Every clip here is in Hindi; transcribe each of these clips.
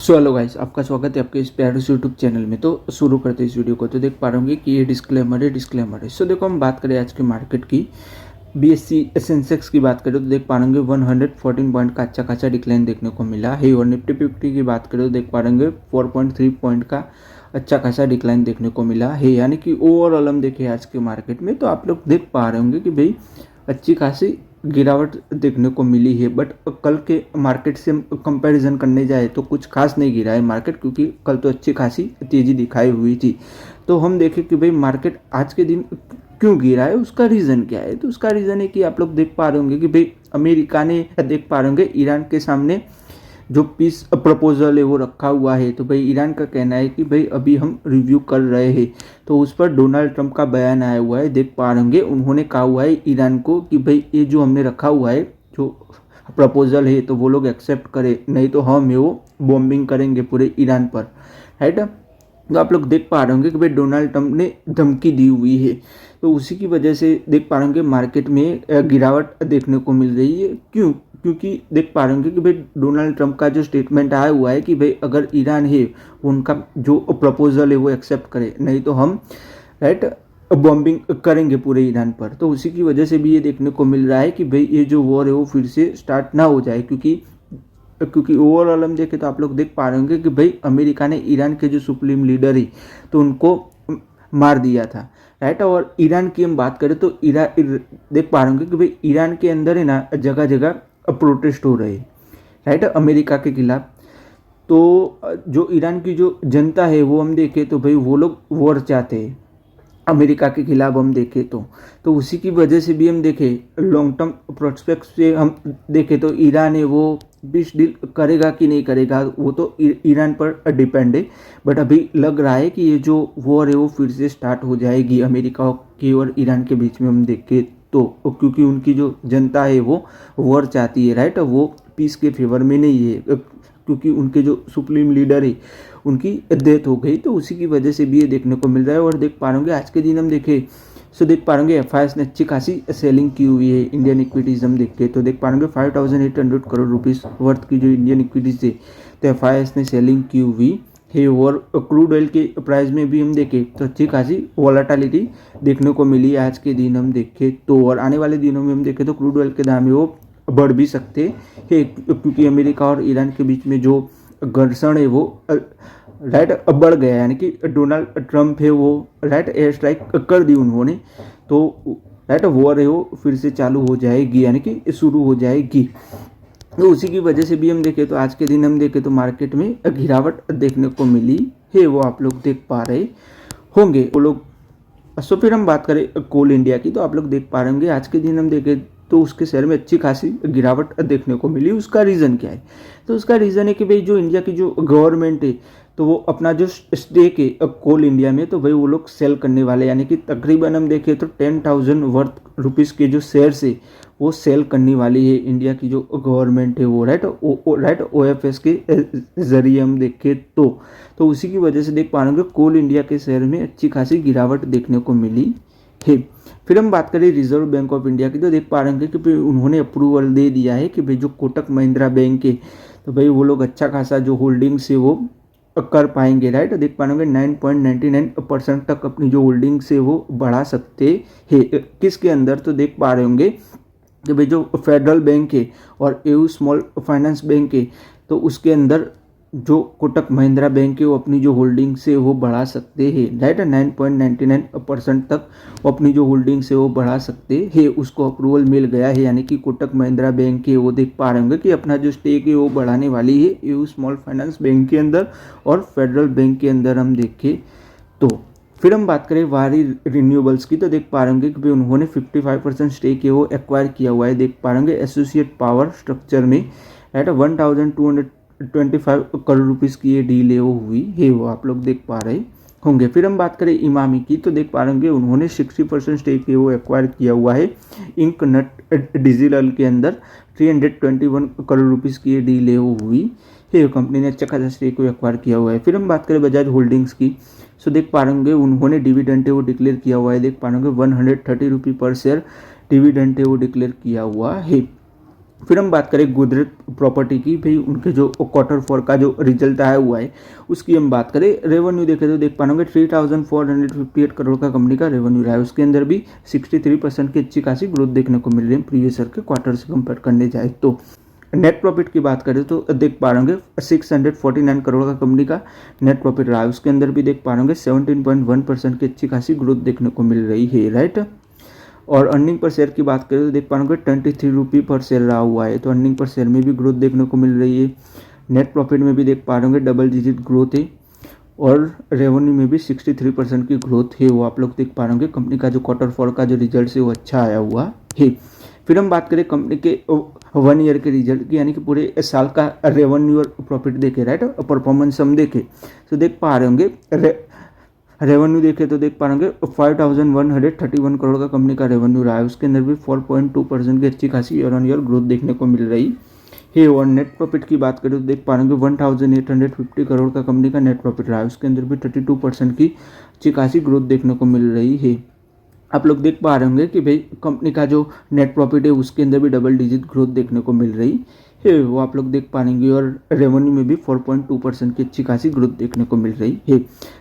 सो हेलो गाइस, आपका स्वागत है आपके इस प्यारे से यूट्यूब चैनल में। तो शुरू करते हैं इस वीडियो को। तो देख पा रहे होंगे कि ये डिस्क्लेमर है। सो देखो, हम बात करें आज के मार्केट की, बीएससी सेंसेक्स की बात करें तो देख पा रहे होंगे 114 पॉइंट का अच्छा खासा डिक्लाइन देखने को मिला है। और निफ्टी 50 की बात करें तो देख पा रहे होंगे 4.3 पॉइंट का अच्छा खासा डिक्लाइन देखने को मिला है। यानी कि ओवरऑल हम देखें आज के मार्केट में तो आप लोग देख पा रहे होंगे कि भाई अच्छी खासी गिरावट देखने को मिली है। बट कल के मार्केट से हम कंपैरिजन करने जाए तो कुछ खास नहीं गिरा है मार्केट, क्योंकि कल तो अच्छी खासी तेज़ी दिखाई हुई थी। तो हम देखें कि भाई मार्केट आज के दिन क्यों गिरा है, उसका रीज़न क्या है। तो उसका रीज़न है कि आप लोग देख पा रहे होंगे कि भाई अमेरिका ने, देख पा रहे होंगे ईरान के सामने जो पीस प्रपोजल है वो रखा हुआ है। तो भाई ईरान का कहना है कि भाई अभी हम रिव्यू कर रहे हैं। तो उस पर डोनाल्ड ट्रंप का बयान आया हुआ है, देख पा रहे होंगे। उन्होंने कहा हुआ है ईरान को कि भाई ये जो हमने रखा हुआ है जो प्रपोजल है तो वो लोग एक्सेप्ट करें, नहीं तो हम वो बॉम्बिंग करेंगे पूरे ईरान पर, राइट। तो आप लोग देख पा रहे होंगे कि भाई डोनाल्ड ट्रंप ने धमकी दी हुई है। तो उसी की वजह से देख पा रहे होंगे मार्केट में गिरावट देखने को मिल रही है। क्यों? क्योंकि देख पा रहे होंगे कि भाई डोनाल्ड ट्रंप का जो स्टेटमेंट आया हुआ है कि भाई अगर ईरान है उनका जो प्रपोजल है वो एक्सेप्ट करे, नहीं तो हम, राइट, बॉम्बिंग करेंगे पूरे ईरान पर। तो उसी की वजह से भी ये देखने को मिल रहा है कि भाई ये जो वॉर है वो फिर से स्टार्ट ना हो जाए। क्योंकि ओवरऑल हम देखें तो आप लोग देख पा रहे होंगे कि भाई अमेरिका ने ईरान के जो सुप्रीम लीडर है तो उनको मार दिया था, राइट। और ईरान की हम बात करें तो देख पा रहे होंगे कि भाई ईरान के अंदर है ना जगह जगह प्रोटेस्ट हो रहे हैं, राइट, अमेरिका के खिलाफ। तो जो ईरान की जो जनता है वो हम देखें तो भाई वो लोग वॉर चाहते हैं अमेरिका के खिलाफ हम देखें तो उसी की वजह से भी हम देखें लॉन्ग टर्म प्रोस्पेक्ट से हम देखें तो ईरान है वो पीस डील करेगा कि नहीं करेगा वो तो ईरान पर डिपेंड है। बट अभी लग रहा है कि ये जो वॉर है वो फिर से स्टार्ट हो जाएगी अमेरिका की और ईरान के बीच में हम देखें तो, क्योंकि उनकी जो जनता है वो वॉर चाहती है, राइट। वो पीस के फेवर में नहीं है, क्योंकि उनके जो सुप्रीम लीडर है उनकी डेथ हो गई। तो उसी की वजह से भी ये देखने को मिल रहा है। और देख पा रहे आज के दिन हम देखें सो देख पा रहे एफआईएस ने अच्छी खासी सेलिंग की हुई है इंडियन इक्विटीज़ हम देख के। तो देख पा रहे 5800 करोड़ रुपीस वर्थ की जो इंडियन इक्विटीज़ है तो एफआईएस ने सेलिंग की हुई है। और क्रूड ऑयल के प्राइस में भी हम देखें तो अच्छी खासी वॉलेटिलिटी देखने को मिली है आज के दिन हम देखें तो। और आने वाले दिनों में हम देखें तो क्रूड ऑयल के दाम है वो बढ़ भी सकते हैं, क्योंकि अमेरिका और ईरान के बीच में जो घर्षण है वो, राइट, बढ़ गया। यानी कि डोनाल्ड ट्रंप है वो, राइट, एयर स्ट्राइक कर दी उन्होंने। तो राइट वॉर है वो फिर से चालू हो जाएगी, यानी कि शुरू हो जाएगी। तो उसी की वजह से भी हम देखें तो आज के दिन हम देखें तो मार्केट में गिरावट देखने को मिली है, वो आप लोग देख पा रहे होंगे वो लोग। सो फिर हम बात करें कोल इंडिया की तो आप लोग देख पा रहे होंगे आज के दिन हम देखें तो उसके शेयर में अच्छी खासी गिरावट देखने को मिली। उसका रीज़न क्या है? तो उसका रीज़न है कि भाई जो इंडिया की जो गवर्नमेंट है तो वो अपना जो स्टेक है कोल इंडिया में तो भाई वो लोग सेल करने वाले, यानी कि तकरीबन हम देखें तो 10,000 वर्थ रुपीज़ के जो शेयर्स है वो सेल करने वाली है इंडिया की जो गवर्नमेंट है वो, राइट, ओएफएस के ज़रिए हम देखें तो उसी की वजह से देख पा रहे हैं कोल इंडिया के शेयर में अच्छी खासी गिरावट देखने को मिली है। फिर हम बात करें रिजर्व बैंक ऑफ इंडिया की तो देख पा रहे हैं कि उन्होंने अप्रूवल दे दिया है कि भाई जो कोटक महिंद्रा बैंक है तो भाई वो लोग अच्छा खासा जो होल्डिंग्स है वो कर पाएंगे, राइट। देख पा रहे होंगे 9.99% तक अपनी जो होल्डिंग्स है वो बढ़ा सकते हैं। किसके अंदर? तो देख पा रहे होंगे कि भाई जो फेडरल बैंक है और एयू स्मॉल फाइनेंस बैंक है तो उसके अंदर जो कोटक महिंद्रा बैंक है वो अपनी जो होल्डिंग्स है वो बढ़ा सकते हैं, राइट। 9.99% तक वो अपनी जो होल्डिंग्स है वो बढ़ा सकते हैं, उसको अप्रूवल मिल गया है। यानी कि कोटक महिंद्रा बैंक है वो देख पा रहे होंगे कि अपना जो स्टेक है वो बढ़ाने वाली है एयू स्मॉल फाइनेंस बैंक के अंदर और फेडरल बैंक के अंदर हम देखें तो। फिर हम बात करें वारी रिन्यूएबल्स की तो देख पा रहे होंगे कि भाई उन्होंने 55% स्टेक है वो एक्वायर किया हुआ है, देख पा रहे होंगे एसोसिएट पावर स्ट्रक्चर में, राइट। 1225 करोड़ रुपीज़ की ये डील है वो हुई है, वो आप लोग देख पा रहे होंगे। फिर हम बात करें इमामी की तो देख पा रहे होंगे उन्होंने 60% स्टेक है वो एक्वायर किया हुआ है इंक नट डिजिटल के अंदर। 321 करोड़ रुपीज़ की ये डील है वो हुई है, कंपनी ने अच्छा खासा स्टेक को एक्वायर किया हुआ है। फिर हम बात करें बजाज होल्डिंग्स की सो देख पा रहे होंगे उन्होंने डिविडेंड है वो डिक्लेयर किया हुआ है, देख पा रहे होंगे 130 रुपये पर शेयर डिविडेंड है वो डिक्लेयर किया हुआ है। फिर हम बात करें गोदरेज प्रॉपर्टी की, भाई उनके जो क्वार्टर फोर का जो रिजल्ट आया हुआ है उसकी हम बात करें। रेवेन्यू देखें तो देख पाएंगे 3458 करोड़ का कंपनी का रेवेन्यू रहा है। उसके अंदर भी 63% की अच्छी खासी ग्रोथ देखने को मिल रही है प्रीवियस ईयर के क्वार्टर से कंपेयर करने जाए तो। नेट प्रॉफिट की बात करें तो देख पा रहे होंगे 649 करोड़ का कंपनी का नेट प्रॉफिट रहा है। उसके अंदर भी देख पा रहे होंगे 17.1% की अच्छी खासी ग्रोथ देखने को मिल रही है, राइट। और अर्निंग पर शेयर की बात करें तो देख पाएंगे 23 रुपये पर शेयर रहा हुआ है, तो अर्निंग पर शेयर में भी ग्रोथ देखने को मिल रही है। नेट प्रॉफिट में भी देख पा रहे होंगे डबल डिजिट ग्रोथ है, और रेवेन्यू में भी 63% की ग्रोथ है, वो आप लोग देख पा रहे होंगे। कंपनी का जो क्वार्टर फोर का जो रिजल्ट है वो अच्छा आया हुआ है। फिर हम बात करें कंपनी के 1 ईयर के रिजल्ट की, यानी कि पूरे साल का रेवेन्यू और प्रॉफिट देखे, राइट, परफॉर्मेंस हम देखें तो देख पा रहे होंगे रेवेन्यू देखे तो देख पा रहे होंगे 5131 करोड़ का कंपनी का रेवेन्यू रहा है। उसके अंदर भी 4.2% की अच्छी खासी ईयर ऑन ईयर ग्रोथ देखने को मिल रही है। और नेट प्रॉफिट की बात करें तो देख पा रहे होंगे 1850 करोड़ का कंपनी का नेट प्रॉफिट रहा है। उसके अंदर भी 32% की अच्छी खासी ग्रोथ देखने को मिल रही है। आप लोग देख पा रहे होंगे कि भाई कंपनी का जो नेट प्रॉफिट है उसके अंदर भी डबल डिजिट ग्रोथ देखने को मिल रही है, वो आप लोग देख पाएंगे। और रेवेन्यू में भी 4.2% की अच्छी खासी ग्रोथ देखने को मिल रही है,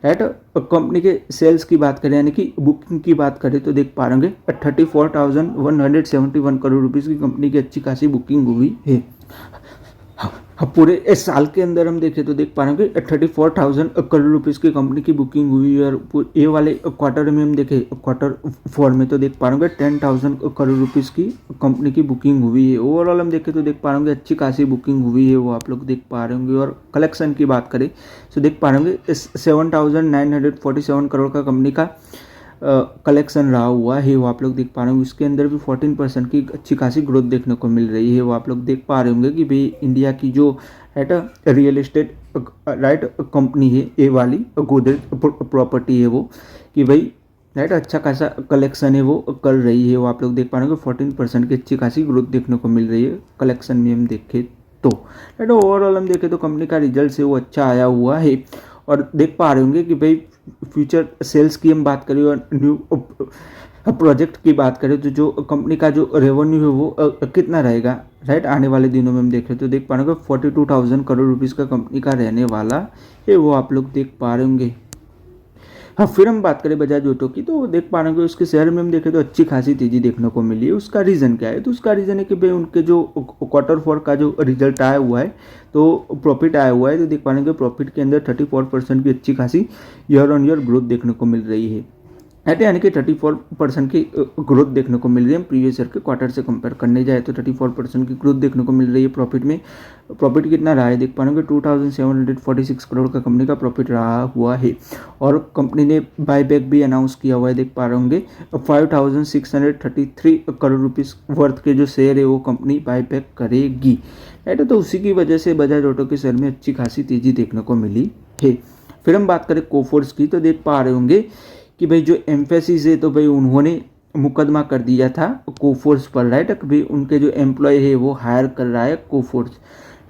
राइट। कंपनी के सेल्स की बात करें यानी कि बुकिंग की बात करें तो देख पा रहे होंगे 34,171 करोड़ रुपीज़ की कंपनी की अच्छी खासी बुकिंग हुई है। पूरे इस साल के अंदर हम देखें तो देख पा रहे हैं कि 34,000 करोड़ रुपीज़ की कंपनी की बुकिंग हुई है। और ये वाले क्वार्टर में हम देखें क्वार्टर फोर में तो देख पा रहे हैं 10,000 करोड़ रुपीज़ की कंपनी की बुकिंग हुई है। ओवरऑल हम देखें तो देख पा रहे होंगे अच्छी खासी बुकिंग हुई है, वो आप लोग देख पा रहे होंगे। और कलेक्शन की बात करें तो देख पा रहे होंगे 7,947 करोड़ का कंपनी का कलेक्शन रहा हुआ है, वो आप लोग देख पा रहे होंगे। उसके अंदर भी 14% की अच्छी खासी ग्रोथ देखने को मिल रही है, वो आप लोग देख पा रहे होंगे कि भाई इंडिया की जो right real estate right company है ये वाली गोदरेज प्रॉपर्टी है वो, कि भाई राइट अच्छा खासा कलेक्शन है वो कर रही है, वो आप लोग देख पा रहे होंगे 14% की अच्छी खासी ग्रोथ देखने को मिल रही है कलेक्शन में हम देखें तो। राइट ओवरऑल हम देखें तो कंपनी का रिजल्ट है वो अच्छा आया हुआ है। और देख पा रहे होंगे कि भाई फ्यूचर सेल्स की हम बात करें और न्यू प्रोजेक्ट की बात करें तो जो कंपनी का जो रेवेन्यू है वो कितना रहेगा, राइट, आने वाले दिनों में हम देखें तो देख पा रहे होंगे 42,000 करोड़ रुपीज़ का कंपनी का रहने वाला है, वो आप लोग देख पा रहे होंगे। हाँ, फिर हम बात करें बजाज ऑटो की तो देख पा रहे हैं उसके शेयर में हम देखें तो अच्छी खासी तेजी देखने को मिली है। उसका रीज़न क्या है, तो उसका रीज़न है कि भाई उनके जो क्वार्टर फोर का जो रिजल्ट आया हुआ है तो प्रॉफिट आया हुआ है, तो देख पा रहे हैं प्रॉफिट के अंदर 34% की अच्छी खासी ईयर ऑन ईयर ग्रोथ देखने को मिल रही है, यानी कि 34% की ग्रोथ देखने को मिल रही है। प्रीवियस ईयर के क्वार्टर से कंपेयर करने जाए तो 34% की ग्रोथ देखने को मिल रही है प्रॉफिट में। प्रॉफिट कितना रहा है देख पा रहे हैं 2,746 करोड़ का कंपनी का प्रॉफिट रहा हुआ है। और कंपनी ने बायबैक भी अनाउंस किया हुआ है, देख पा रहे होंगे 5,633 करोड़ रुपीज़ वर्थ के जो शेयर है वो कंपनी बायबैक करेगी, राइट। तो उसी की वजह से बजाज ऑटो के शेयर में अच्छी खासी तेजी देखने को मिली है। फिर हम बात करें कोफोर्स की तो देख पा रहे होंगे कि भाई जो एम्फेसिस है तो भाई उन्होंने मुकदमा कर दिया था कोफोर्स पर, राइट। भाई उनके जो एम्प्लॉय है वो हायर कर रहा है कोफोर्स,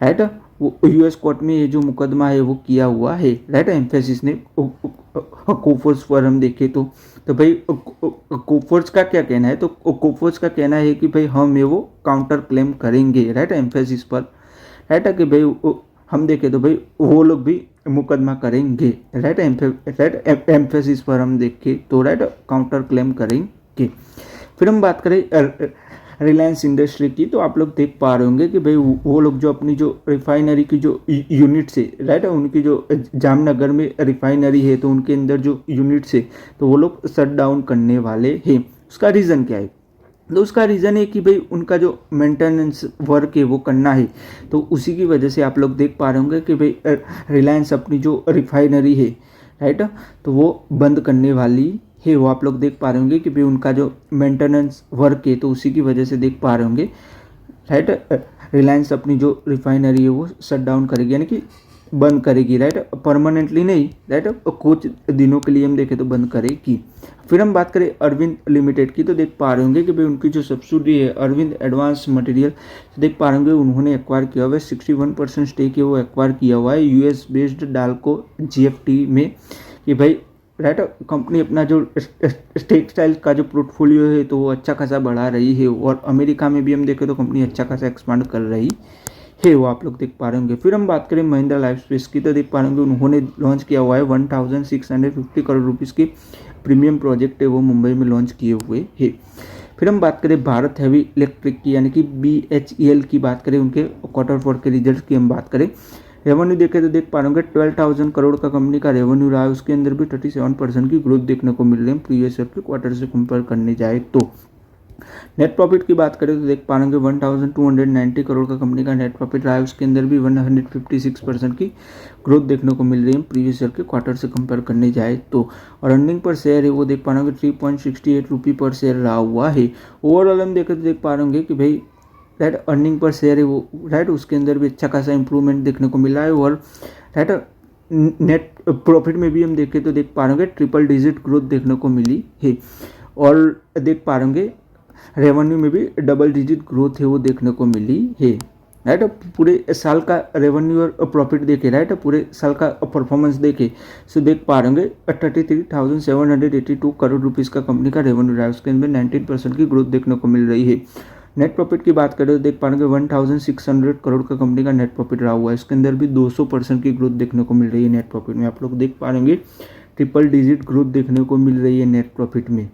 राइट। वो यूएस कोर्ट में ये जो मुकदमा है वो किया हुआ है, राइट। एम्फेसिस ने कोफोर्स पर हम देखें तो भाई कोफोर्स का क्या कहना है, तो कोफोर्स का कहना है कि भाई हम ये वो काउंटर क्लेम करेंगे, राइट, एम्फेसिस पर, राइट। कि भाई हम देखें तो भाई वो लोग भी मुकदमा करेंगे, राइट, एम्फेसिस पर हम देखें तो राइट काउंटर क्लेम करेंगे। फिर हम बात करें रिलायंस इंडस्ट्री की तो आप लोग देख पा रहे होंगे कि भाई वो लोग जो अपनी जो रिफाइनरी की जो यूनिट्स है, राइट, उनकी जो जामनगर में रिफाइनरी है तो उनके अंदर जो यूनिट्स है तो वो लोग शट डाउन करने वाले हैं। उसका रीज़न क्या है, तो उसका रीज़न है कि भाई उनका जो मेंटेनेंस वर्क है वो करना है, तो उसी की वजह से आप लोग देख पा रहे होंगे कि भाई रिलायंस अपनी जो रिफाइनरी है, राइट, तो वो बंद करने वाली है, वो आप लोग देख पा रहे होंगे कि भाई उनका जो मेंटेनेंस वर्क है तो उसी की वजह से देख पा रहे होंगे, राइट, रिलायंस अपनी जो रिफाइनरी है वो शट डाउन करेगी, यानी कि बंद करेगी, राइट, परमानेंटली नहीं, राइट, कुछ दिनों के लिए हम देखें तो बंद करेगी। फिर हम बात करें अरविंद लिमिटेड की तो देख पा रहे होंगे कि भाई उनकी जो सब्सिडी है अरविंद एडवांस मटेरियल, देख पा रहे होंगे उन्होंने एक्वायर किया हुआ है 61% स्टेक है वो एक्वायर किया हुआ है यूएस बेस्ड डाल्को जीएफटी में, कि भाई राइट कंपनी अपना जो टेक्सटाइल का जो पोर्टफोलियो है तो वो अच्छा खासा बढ़ा रही है, और अमेरिका में भी हम देखें तो कंपनी अच्छा खासा एक्सपांड कर रही है, वो आप लोग देख पा रहे होंगे। फिर हम बात करें महिंद्रा लाइफस्पेस की, तो देख पा रहे होंगे उन्होंने लॉन्च किया हुआ है 1650 करोड़ रुपीज़ की प्रीमियम प्रोजेक्ट है वो मुंबई में लॉन्च किए हुए है। फिर हम बात करें भारत हैवी इलेक्ट्रिक की, यानी कि BHEL की बात करें, उनके क्वार्टर 4 के रिजल्ट की हम बात करें, रेवेन्यू देखें तो देख पा रहे होंगे 12,000 करोड़ का कंपनी का रेवेन्यू रहा है, उसके अंदर भी 37% की ग्रोथ देखने को मिल रही है प्रीवियस ईयर के क्वार्टर से कंपेयर करने जाए तो। नेट प्रॉफिट की बात करें तो देख पा रहे होंगे 1290 करोड़ का कंपनी का नेट प्रॉफिट रहा है, उसके अंदर भी 156% की ग्रोथ देखने को मिल रही है प्रीवियस ईयर के क्वार्टर से कंपेयर करने जाए तो। और अर्निंग पर शेयर है वो देख पा रहे होंगे 3.68 रुपये पर शेयर रहा हुआ है। ओवरऑल हम देखें तो देख पा रहे होंगे कि भाई राइट अर्निंग पर शेयर है वो राइट उसके अंदर भी अच्छा खासा इंप्रूवमेंट देखने को मिला है, और राइट नेट प्रॉफिट में भी हम देखें तो देख पा रहे होंगे ट्रिपल डिजिट ग्रोथ देखने को मिली है, और देख पा रहे होंगे रेवेन्यू में भी डबल डिजिट ग्रोथ है वो देखने को मिली है। राइट पूरे साल का रेवेन्यू और प्रॉफिट देखे, राइट पूरे साल का परफॉर्मेंस देखे सो देख पा रहे होंगे 33,782 करोड़ रुपीज़ का कंपनी का रेवेन्यू रहा है, उसके अंदर 19% की ग्रोथ देखने को मिल रही है। नेट प्रॉफिट की बात करें तो देख पा रहे होंगे 1,600 करोड़ का कंपनी का नेट प्रॉफिट रहा हुआ है, इसके अंदर भी 200% की ग्रोथ देखने को मिल रही है नेट प्रॉफिट में। आप लोग देख पा रहे होंगे ट्रिपल डिजिट ग्रोथ देखने को मिल रही है नेट प्रॉफिट में,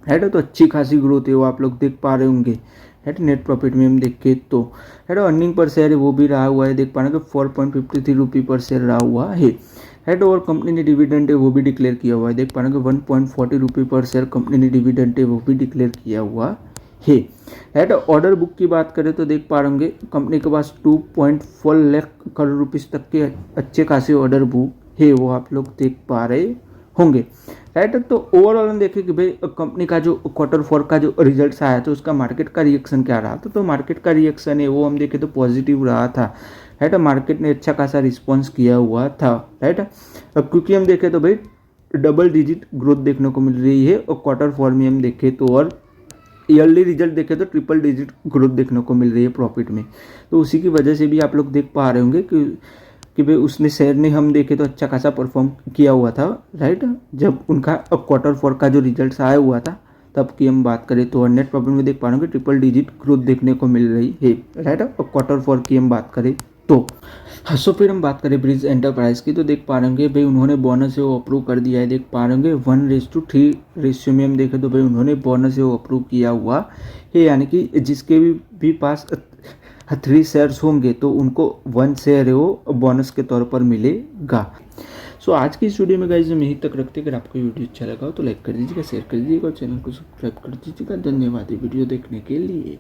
राइट तो अच्छी खासी ग्रोथ है वो आप लोग देख पा रहे होंगे। राइट नेट प्रॉफिट में हम देखें तो राइट अर्निंग पर शेयर है वो भी रहा हुआ है, देख पा रहे हैं 4.53 रुपये पर शेयर रहा हुआ है। राइट और कंपनी ने डिविडेंड है वो भी डिक्लेयर किया हुआ है, देख पा रहे हैं 1.40 रुपये पर शेयर कंपनी ने डिविडेंड है वो भी डिक्लेयर किया हुआ है। राइट ऑर्डर बुक की बात करें तो देख पा रहे होंगे कंपनी के पास 2.4 लाख करोड़ रुपीज़ तक के अच्छे खासे ऑर्डर बुक है वो आप लोग देख पा रहे होंगे। राइट तो ओवरऑल हम देखें कि भाई कंपनी का जो क्वार्टर 4 का जो रिजल्ट्स आया तो उसका मार्केट का रिएक्शन क्या रहा था, तो मार्केट का रिएक्शन है वो हम देखें तो पॉजिटिव रहा था। राइट मार्केट ने अच्छा खासा रिस्पॉन्स किया हुआ था। राइट क्योंकि हम देखें तो भाई डबल डिजिट ग्रोथ देखने को मिल रही है, और क्वार्टर 4 में हम देखें तो और ईयरली रिजल्ट देखें तो ट्रिपल डिजिट ग्रोथ देखने को मिल रही है प्रॉफिट में, तो उसी की वजह से भी आप लोग देख पा रहे होंगे कि भाई उसने शेयर ने हम देखे तो अच्छा खासा परफॉर्म किया हुआ था। राइट जब उनका क्वार्टर 4 का जो रिजल्ट आया हुआ था तब की हम बात करें तो नेट प्रॉफिट में देख पा रहे होंगे ट्रिपल डिजिट ग्रोथ देखने को मिल रही है। राइट क्वार्टर 4 की हम बात करें तो हाँ, सो फिर हम बात करें ब्रिज एंटरप्राइज की, तो देख पा रहे होंगे भाई उन्होंने बोनस है वो अप्रूव कर दिया है, देख पा रहे होंगे 1:3 रेशियो में हम देखें तो भाई उन्होंने बोनस है वो अप्रूव किया हुआ है, यानी कि जिसके भी पास 3 शेयर्स होंगे तो उनको 1 शेयर है वो बोनस के तौर पर मिलेगा। सो आज की इस वीडियो में गाइस हम यहीं तक रखते हैं। अगर आपको वीडियो अच्छा लगा हो तो लाइक कर दीजिएगा, शेयर कर दीजिएगा और चैनल को सब्सक्राइब कर दीजिएगा। धन्यवाद ये वीडियो देखने के लिए।